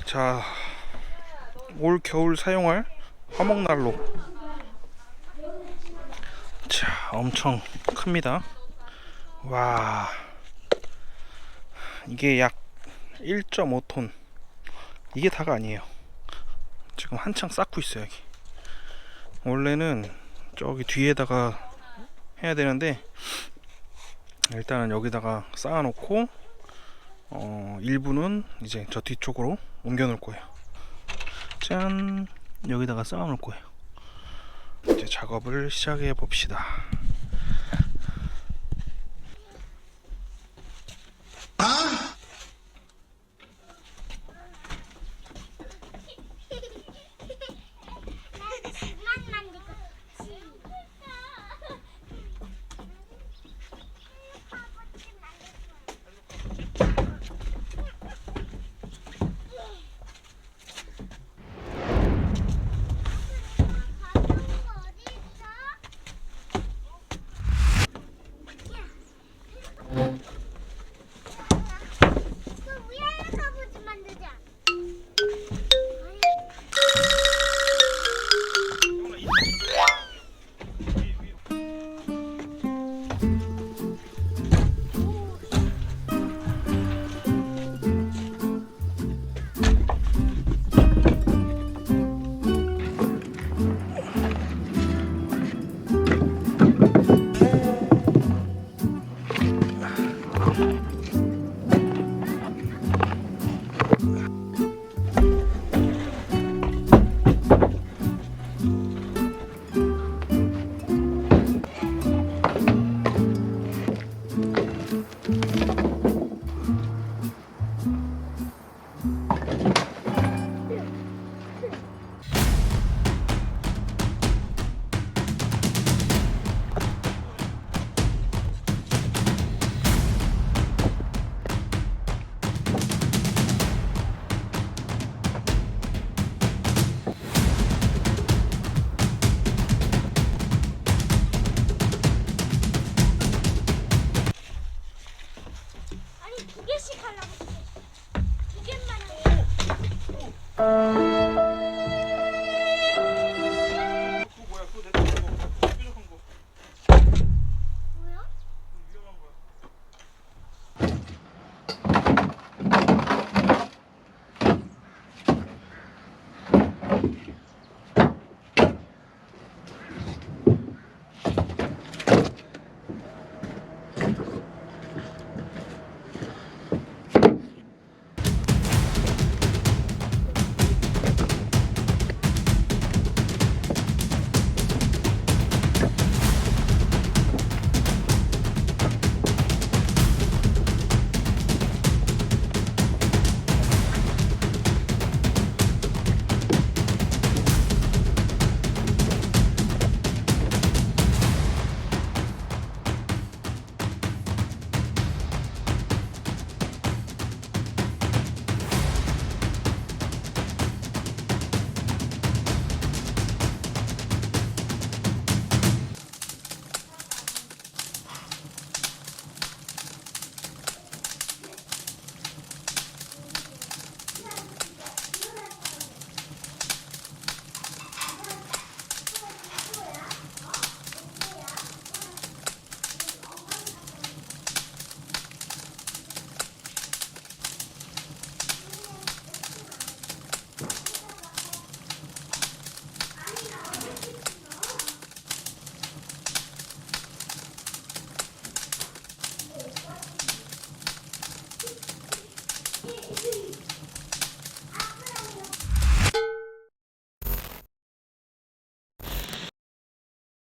자, 올 겨울 사용할 화목난로. 자, 엄청 큽니다. 와, 이게 약 1.5톤. 이게 다가 아니에요. 지금 한창 쌓고 있어요. 여기 원래는 저기 뒤에다가 해야 되는데 일단은 여기다가 쌓아 놓고 일부는 이제 저 뒤쪽으로 옮겨 놓을 거예요. 짠, 여기다가 쌓아 놓을 거예요. 이제 작업을 시작해 봅시다. 두 개씩 하려고 두 개만 하고.